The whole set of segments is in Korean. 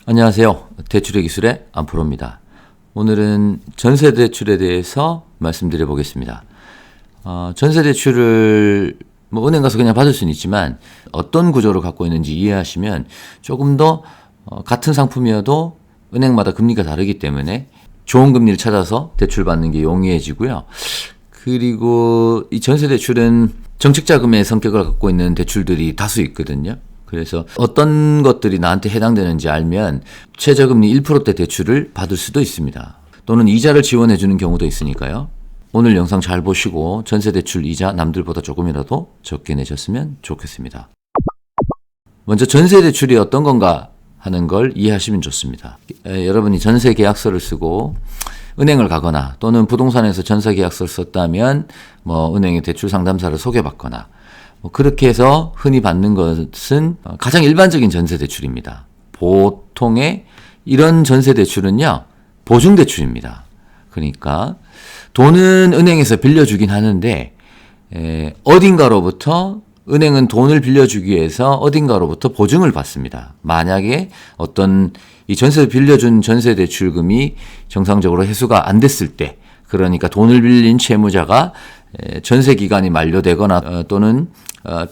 안녕하세요. 대출의 기술의 안프로입니다. 오늘은 전세대출에 대해서 말씀드려 보겠습니다. 전세대출을 은행 가서 그냥 받을 수는 있지만 어떤 구조를 갖고 있는지 이해하시면 조금 더 같은 상품이어도 은행마다 금리가 다르기 때문에 좋은 금리를 찾아서 대출 받는 게 용이해지고요. 그리고 이 전세대출은 정책자금의 성격을 갖고 있는 대출들이 다수 있거든요. 그래서 어떤 것들이 나한테 해당되는지 알면 최저금리 1%대 대출을 받을 수도 있습니다. 또는 이자를 지원해 주는 경우도 있으니까요. 오늘 영상 잘 보시고 전세대출 이자 남들보다 조금이라도 적게 내셨으면 좋겠습니다. 먼저 전세대출이 어떤 건가 하는 걸 이해하시면 좋습니다. 여러분이 전세계약서를 쓰고 은행을 가거나 또는 부동산에서 전세계약서를 썼다면 은행의 대출 상담사를 소개받거나 그렇게 해서 흔히 받는 것은 가장 일반적인 전세대출입니다. 보통의 이런 전세대출은요, 보증대출입니다. 그러니까 돈은 은행에서 빌려주긴 하는데 어딘가로부터 은행은 돈을 빌려주기 위해서 어딘가로부터 보증을 받습니다. 만약에 어떤 이 전세 빌려준 전세대출금이 정상적으로 회수가 안 됐을 때, 그러니까 돈을 빌린 채무자가 전세 기간이 만료되거나 또는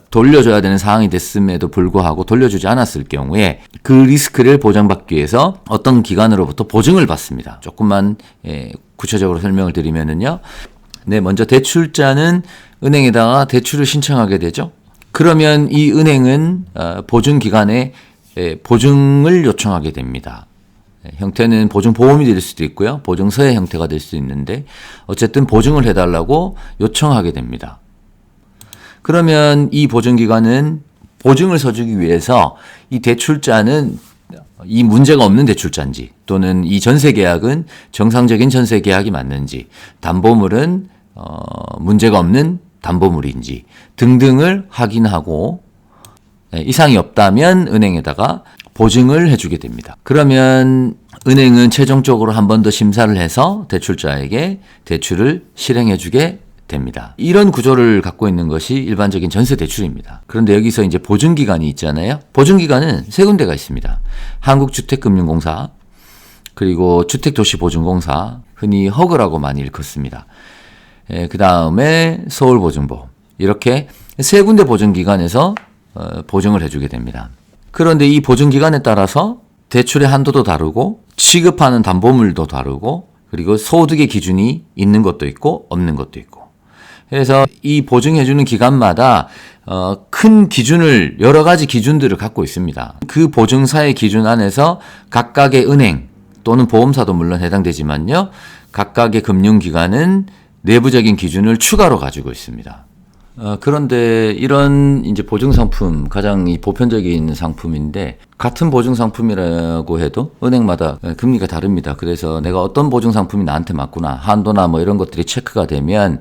돌려줘야 되는 상황이 됐음에도 불구하고 돌려주지 않았을 경우에 그 리스크를 보장받기 위해서 어떤 기관으로부터 보증을 받습니다. 조금만 구체적으로 설명을 드리면은요. 먼저 대출자는 은행에다가 대출을 신청하게 되죠. 그러면 이 은행은 보증기관에 보증을 요청하게 됩니다. 형태는 보증보험이 될 수도 있고요. 보증서의 형태가 될 수 있는데 어쨌든 보증을 해달라고 요청하게 됩니다. 그러면 이 보증기관은 보증을 서주기 위해서 이 대출자는 이 문제가 없는 대출자인지 또는 이 전세계약은 정상적인 전세계약이 맞는지 담보물은 문제가 없는 담보물인지 등등을 확인하고 이상이 없다면 은행에다가 보증을 해주게 됩니다. 그러면 은행은 최종적으로 한 번 더 심사를 해서 대출자에게 대출을 실행해주게 됩니다. 이런 구조를 갖고 있는 것이 일반적인 전세대출입니다. 그런데 여기서 이제 보증기관이 있잖아요. 보증기관은 세 군데가 있습니다. 한국주택금융공사, 그리고 주택도시보증공사, 흔히 허그라고 많이 일컫습니다. 그 다음에 서울보증보, 이렇게 세 군데 보증기관에서 보증을 해주게 됩니다. 그런데 이 보증기간에 따라서 대출의 한도도 다르고 취급하는 담보물도 다르고 그리고 소득의 기준이 있는 것도 있고 없는 것도 있고 그래서 이 보증해주는 기관마다 큰 기준을 여러 가지 기준들을 갖고 있습니다. 그 보증사의 기준 안에서 각각의 은행 또는 보험사도 물론 해당되지만요. 각각의 금융기관은 내부적인 기준을 추가로 가지고 있습니다. 그런데 이런 이제 보증상품, 가장 보편적인 상품인데, 같은 보증상품이라고 해도 은행마다 금리가 다릅니다. 그래서 내가 어떤 보증상품이 나한테 맞구나, 한도나 이런 것들이 체크가 되면,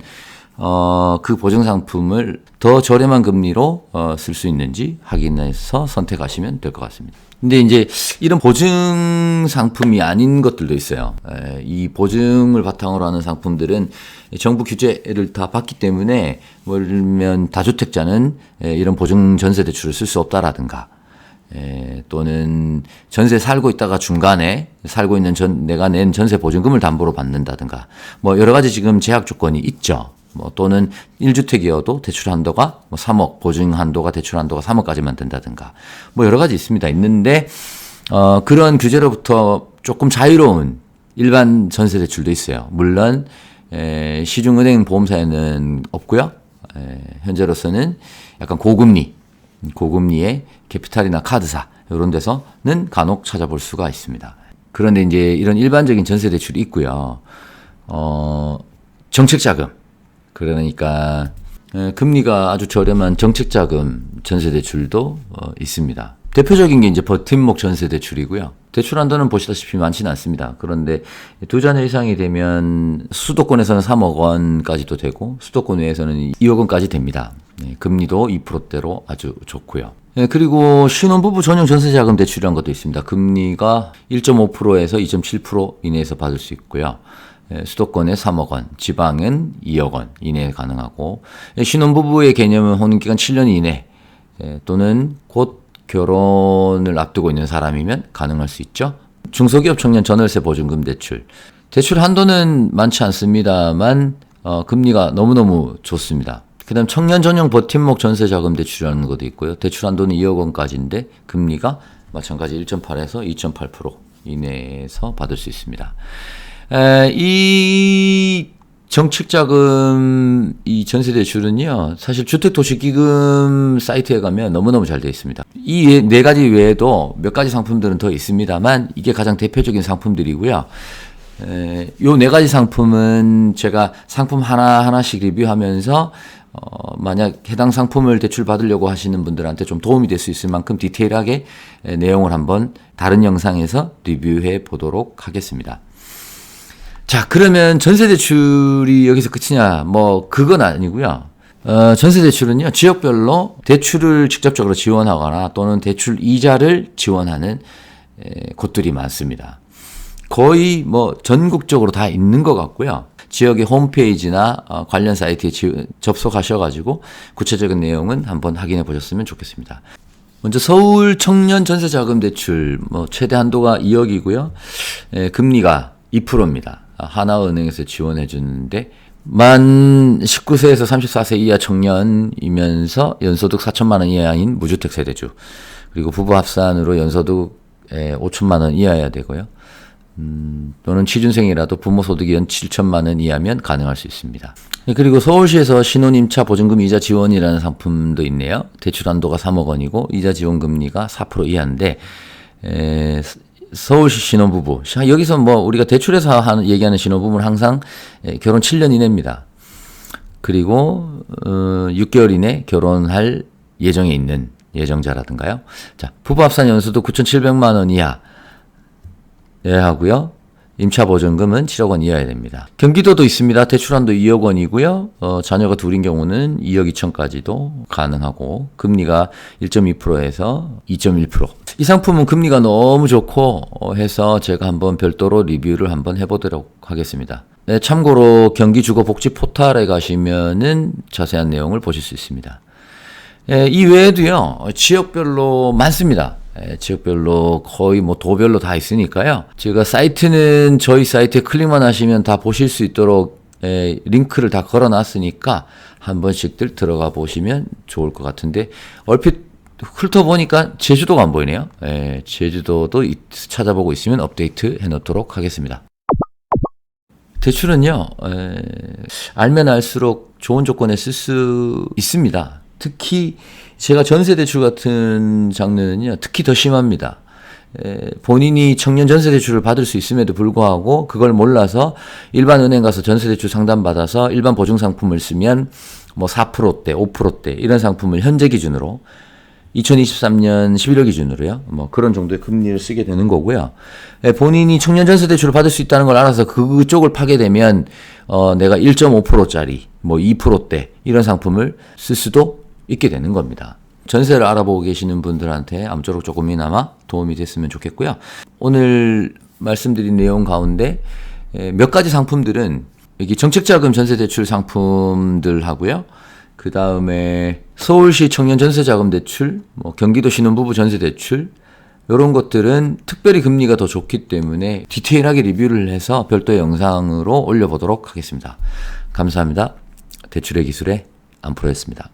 그 보증상품을 더 저렴한 금리로 쓸 수 있는지 확인해서 선택하시면 될 것 같습니다. 근데 이제 이런 보증 상품이 아닌 것들도 있어요. 이 보증을 바탕으로 하는 상품들은 정부 규제를 다 받기 때문에 뭐면 다주택자는 이런 보증 전세 대출을 쓸 수 없다라든가 또는 전세 살고 있다가 중간에 살고 있는 내가 낸 전세 보증금을 담보로 받는다든가 여러 가지 지금 제약 조건이 있죠. 또는 1주택이어도 대출 한도가 3억, 보증 한도가 대출 한도가 3억까지만 된다든가 여러 가지 있는데 그런 규제로부터 조금 자유로운 일반 전세 대출도 있어요. 물론 시중은행 보험사에는 없고요. 현재로서는 약간 고금리의 캐피탈이나 카드사 이런 데서는 간혹 찾아볼 수가 있습니다. 그런데 이제 이런 일반적인 전세 대출이 있고요. 정책자금, 그러니까 금리가 아주 저렴한 정책자금 전세대출도 있습니다. 대표적인 게 이제 버팀목 전세대출이고요. 대출 한도는 보시다시피 많지는 않습니다. 그런데 두 자녀 이상이 되면 수도권에서는 3억 원까지도 되고 수도권 외에서는 2억 원까지 됩니다. 금리도 2%대로 아주 좋고요. 그리고 신혼부부 전용 전세자금 대출이라는 것도 있습니다. 금리가 1.5%에서 2.7% 이내에서 받을 수 있고요. 수도권에 3억 원, 지방은 2억 원 이내에 가능하고 신혼부부의 개념은 혼인기간 7년 이내 또는 곧 결혼을 앞두고 있는 사람이면 가능할 수 있죠. 중소기업 청년 전월세 보증금 대출. 대출 한도는 많지 않습니다만 금리가 너무너무 좋습니다. 그 다음 청년 전용 버팀목 전세자금 대출이라는 것도 있고요. 대출 한도는 2억 원까지인데 금리가 마찬가지 1.8에서 2.8% 이내에서 받을 수 있습니다. 이 정책자금 이 전세대출은요, 사실 주택도시기금 사이트에 가면 너무너무 잘 되어 있습니다. 이 네 가지 외에도 몇 가지 상품들은 더 있습니다만 이게 가장 대표적인 상품들이고요. 요 네 가지 상품은 제가 상품 하나하나씩 리뷰하면서 만약 해당 상품을 대출 받으려고 하시는 분들한테 좀 도움이 될 수 있을 만큼 디테일하게 내용을 한번 다른 영상에서 리뷰해 보도록 하겠습니다. 자, 그러면 전세대출이 여기서 끝이냐? 뭐 그건 아니고요. 전세대출은요, 지역별로 대출을 직접적으로 지원하거나 또는 대출 이자를 지원하는 곳들이 많습니다. 거의 뭐 전국적으로 다 있는 것 같고요. 지역의 홈페이지나 관련 사이트에 접속하셔가지고 구체적인 내용은 한번 확인해 보셨으면 좋겠습니다. 먼저 서울 청년 전세자금 대출 최대 한도가 2억이고요. 금리가 2%입니다. 하나은행에서 지원해 주는데 만 19세에서 34세 이하 청년이면서 연소득 4천만 원 이하인 무주택 세대주, 그리고 부부 합산으로 연소득 5천만 원 이하여야 되고요. 또는 취준생이라도 부모 소득이 연 7천만 원 이하면 가능할 수 있습니다. 그리고 서울시에서 신혼임차 보증금 이자 지원이라는 상품도 있네요. 대출 한도가 3억 원이고 이자 지원 금리가 4% 이하인데 서울시 신혼부부, 여기서 뭐 우리가 대출에서 얘기하는 신혼부부는 항상 결혼 7년 이내입니다. 그리고 6개월 이내 결혼할 예정에 있는 예정자라든가요. 자, 부부 합산 연수도 9,700만 원 이하 하고요. 임차 보증금은 7억 원 이하야 됩니다. 경기도도 있습니다. 대출한도 2억 원이고요. 자녀가 둘인 경우는 2억 2천까지도 가능하고 금리가 1.2%에서 2.1%. 이 상품은 금리가 너무 좋고 해서 제가 한번 별도로 리뷰를 한번 해보도록 하겠습니다. 네, 참고로 경기주거복지 포털에 가시면은 자세한 내용을 보실 수 있습니다. 이 외에도요, 지역별로 많습니다. 지역별로 거의 뭐 도별로 다 있으니까요. 제가 사이트는 저희 사이트에 클릭만 하시면 다 보실 수 있도록 링크를 다 걸어 놨으니까 한 번씩들 들어가 보시면 좋을 것 같은데, 얼핏 훑어보니까 제주도가 안 보이네요. 제주도도 찾아보고 있으면 업데이트 해 놓도록 하겠습니다. 대출은요, 알면 알수록 좋은 조건에 쓸 수 있습니다. 특히 제가 전세대출 같은 장르는요, 특히 더 심합니다. 본인이 청년 전세대출을 받을 수 있음에도 불구하고 그걸 몰라서 일반 은행 가서 전세대출 상담받아서 일반 보증상품을 쓰면 뭐 4%대, 5%대 이런 상품을 현재 기준으로 2023년 11월 기준으로요, 뭐 그런 정도의 금리를 쓰게 되는 거고요. 본인이 청년 전세대출을 받을 수 있다는 걸 알아서 그쪽을 파게 되면 내가 1.5%짜리, 뭐 2%대 이런 상품을 쓸 수도 있게 되는 겁니다. 전세를 알아보고 계시는 분들한테 아무쪼록 조금이나마 도움이 됐으면 좋겠고요. 오늘 말씀드린 내용 가운데 몇 가지 상품들은 여기 정책자금 전세대출 상품들 하고요. 그 다음에 서울시 청년 전세자금 대출, 뭐 경기도 신혼부부 전세대출, 이런 것들은 특별히 금리가 더 좋기 때문에 디테일하게 리뷰를 해서 별도의 영상으로 올려보도록 하겠습니다. 감사합니다. 대출의 기술의 안프로였습니다.